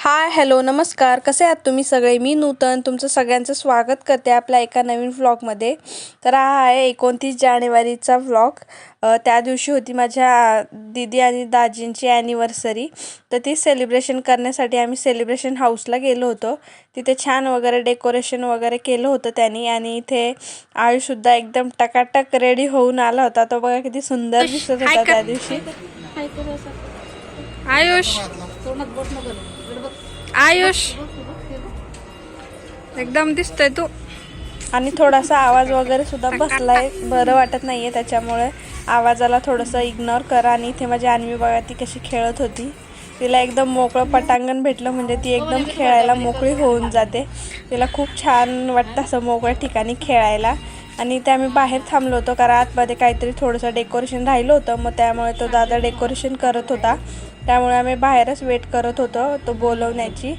Hi hello नमस्कार, कसे आहात तुम्ही सगळे. मी नूतन तुमचं सगळ्यांचं स्वागत करते आपल्या एका नवीन व्लॉगमध्ये. तर हा आहे 29 जानेवारीचा व्लॉग. त्या दिवशी होती माझ्या दीदी आणि दाजींची ॲनिव्हर्सरी. तर ती सेलिब्रेशन करण्यासाठी आम्ही सेलिब्रेशन हाऊसला गेलो होतो. तिथे छान वगैरे डेकोरेशन वगैरे केलं होतं त्यांनी. आणि इथे आयुषसुद्धा एकदम टकाटक रेडी होऊन आला होता. तो बघा किती सुंदर दिसत होता त्या दिवशी. आयुष आयुष एकदम दिसतोय तू. आणि थोडासा आवाज वगैरे सुद्धा बसलाय, बरं वाटत नाहीये त्याच्यामुळे आवाजाला थोडंसं इग्नोर करा. आणि इथे माझी अन्वी बघा ती कशी खेळत होती. तिला एकदम मोकळं पटांगण भेटलं म्हणजे ती एकदम खेळायला मोकळी होऊन जाते. तिला खूप छान वाटतं असं मोकळ्या ठिकाणी खेळायला. आणि ते आम्ही बाहेर थांबलो होतो कारण आतमध्ये काहीतरी थोडंसं डेकोरेशन राहिलं होतं. मग त्यामुळे तो दादा डेकोरेशन करत होता, त्यामुळे आम्ही बाहेरच वेट करत होतो तो बोलवण्याची.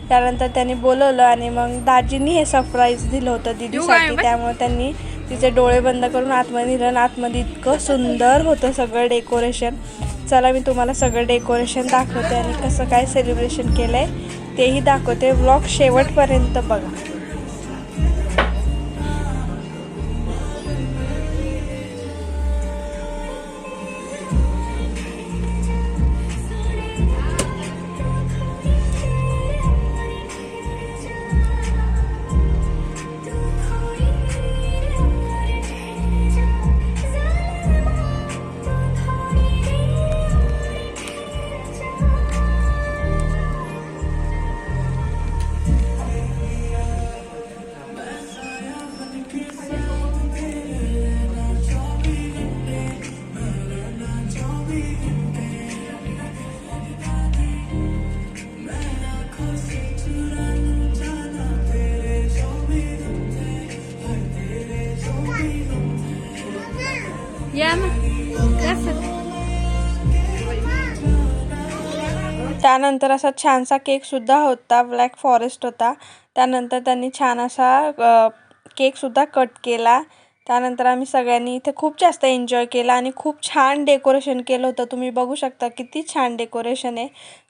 त्यानंतर त्यांनी बोलवलं आणि मग दाजींनी हे सरप्राईज दिलं होतं दीदीसाठी. त्यामुळे त्यांनी तिचे डोळे बंद करून आतमध्ये नेलं आणि आतमध्ये इतकं सुंदर होतं सगळं डेकोरेशन. चला मी तुम्हाला सगळं डेकोरेशन दाखवते आणि कसं काय सेलिब्रेशन केलं आहे तेही दाखवते. व्लॉग शेवटपर्यंत बघा. त्यानंतर असा छानसा केकसुद्धा होता, ब्लॅक फॉरेस्ट होता. त्यानंतर त्यांनी छान असा केकसुद्धा कट केला. त्यानंतर आम्ही सगळ्यांनी इथे खूप जास्त एन्जॉय केला आणि खूप छान डेकोरेशन केलं होतं. तुम्ही बघू शकता किती छान डेकोरेशन आहे.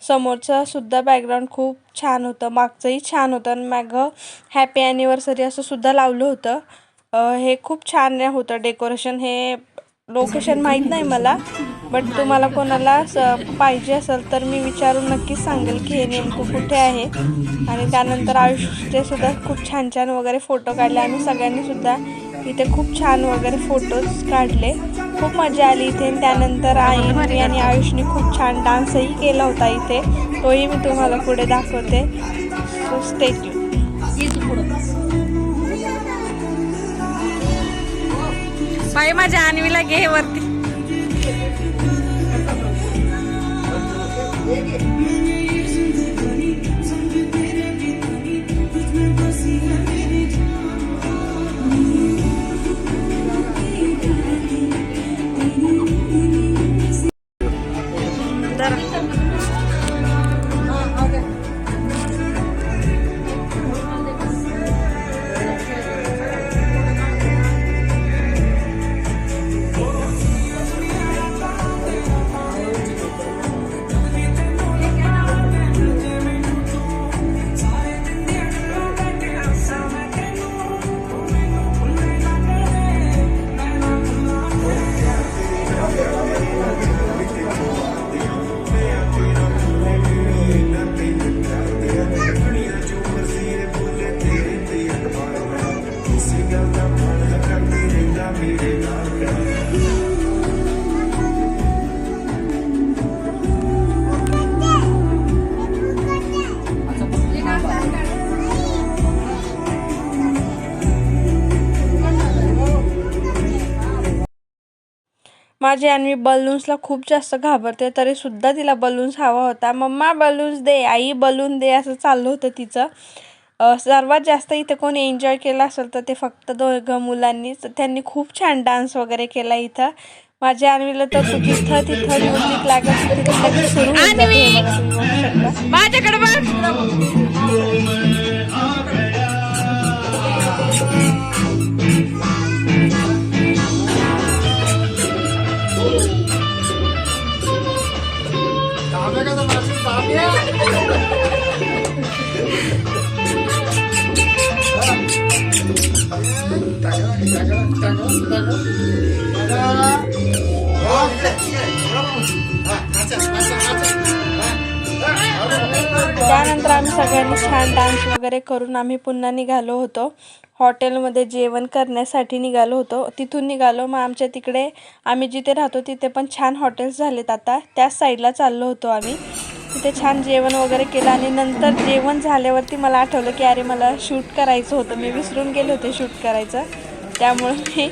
समोरचं सुद्धा बॅकग्राऊंड खूप छान होतं, मागचंही छान होतं आणि मागं हॅपी ॲनिव्हर्सरी असं सुद्धा लावलं होतं. हे खूप छान होतं डेकोरेशन. हे लोकेशन माहीत नाही मला, बट तुम्हाला कोणाला पाहिजे असेल तर मी विचारून नक्कीच सांगेल की हे नेमकं कुठे आहे. आणि त्यानंतर आयुषचे सुद्धा खूप छान छान वगैरे फोटो काढले. आम्ही सगळ्यांनी सुद्धा इथे खूप छान वगैरे फोटोज काढले. खूप मजा आली इथे. त्यानंतर मी आणि आयुषने खूप छान डान्सही केला होता इथे, तोही मी तुम्हाला पुढे दाखवते. So stay tune. बाई माझ्या अन्वीला घे वरती. माझी अन्वी बलून्सला खूप जास्त घाबरते, तरी सुद्धा तिला बलून्स हवा होता. मम्मा बलून्स दे, आई बलून दे, असं चाललं होतं तिचं. सर्वात जास्त इथे कोणी एन्जॉय केला असेल तर ते फक्त दोघं मुलांनीच. त्यांनी खूप छान डान्स वगैरे केला इथं. माझ्या अन्वीला तर जिथं तिथं म्युझिक लागत तिथे सुरू होतं. माझ्याकडे त्यानंतर आम्ही सगळ्यांनी छान डान्स वगैरे करून आम्ही पुन्हा निघालो होतो हॉटेलमध्ये जेवण करण्यासाठी निघालो होतो. तिथून निघालो मग आमच्या तिकडे आम्ही जिथे राहतो तिथे पण छान हॉटेल्स झालेत आता, त्याच साईडला चाललो होतो आम्ही. तिथे छान जेवण वगैरे केलं आणि नंतर जेवण झाल्यावरती मला आठवलं की अरे मला शूट करायचं होतं, मी विसरून गेले होते शूट करायचं. त्यामुळे मी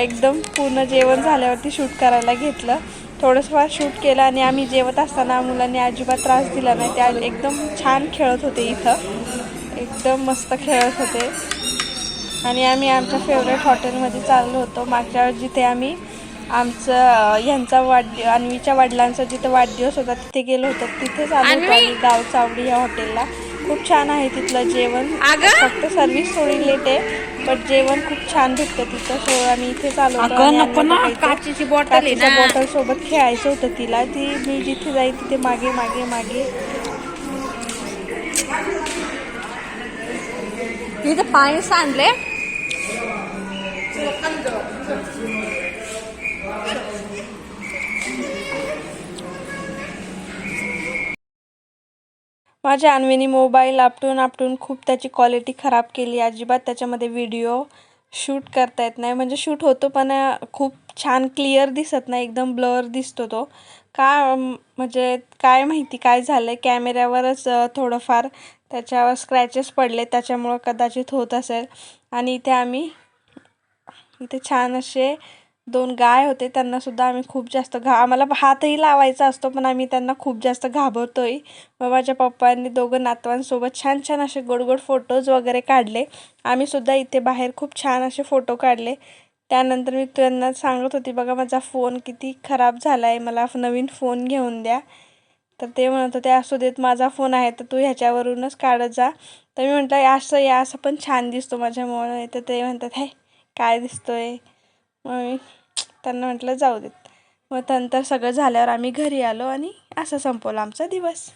एकदम पूर्ण जेवण झाल्यावरती शूट करायला घेतलं. थोडंसं शूट केलं आणि आम्ही जेवत असताना मुलांनी अजिबात त्रास दिला नाही. त्या एकदम छान खेळत होते, इथं एकदम मस्त खेळत होते. आणि आम्ही आमच्या फेवरेट हॉटेलमध्ये चाललो होतो. मागच्या वेळेस जिथे आम्ही आमचं ह्यांचा अन्वीच्या वडिलांचा जिथे वाढदिवस होता तिथे गेलो होतो, तिथेच आलो होतो आम्ही गाव चावडी या हॉटेलला. खूप छान आहे तिथलं जेवण, फक्त सर्विस थोडी लेट आहे पण जेवण खूप छान भेटतं तिथं. सो आम्ही इथेच आलो होतो. काचेची बॉटल सोबत खेळायचं होतं तिला, ती मी जिथे जाईल तिथे मागे मागे मागे. इथं पाणी सांडले. माझ्या अन्वीनी मोबाईल आपटून खूप त्याची क्वालिटी खराब केली. अजिबात त्याच्यामध्ये व्हिडिओ शूट करता येत नाही, म्हणजे शूट होतो पण खूप छान क्लिअर दिसत नाही, एकदम ब्लर दिसतो तो. का म्हणजे काय माहिती काय झालं आहे, कॅमेऱ्यावरच थोडंफार त्याच्यावर स्क्रॅचेस पडले, त्याच्यामुळं कदाचित होत असेल. आणि इथे छान असे 2 गाय होते, त्यांनासुद्धा आम्ही खूप जास्त आम्हाला हातही लावायचा असतो पण आम्ही त्यांना खूप जास्त घाबरतोय. मग माझ्या पप्पांनी दोघं नातवांसोबत छान छान असे गोड गोड फोटोज वगैरे काढले. आम्हीसुद्धा इथे बाहेर खूप छान असे फोटो काढले. त्यानंतर मी त्यांना सांगत होती बघा माझा फोन किती खराब झाला आहे, मला नवीन फोन घेऊन द्या. तर ते म्हणत होते असू देत, माझा फोन आहे तर तू ह्याच्यावरूनच काढत जा. तर मी म्हटलं असं पण छान दिसतो माझ्यामुळे. तर ते म्हणतात हे काय दिसतोय. मग मी त्यांना म्हटलं जाऊ देत. मग नंतर सगळं झाल्यावर आम्ही घरी आलो आणि असं संपवला आमचा दिवस.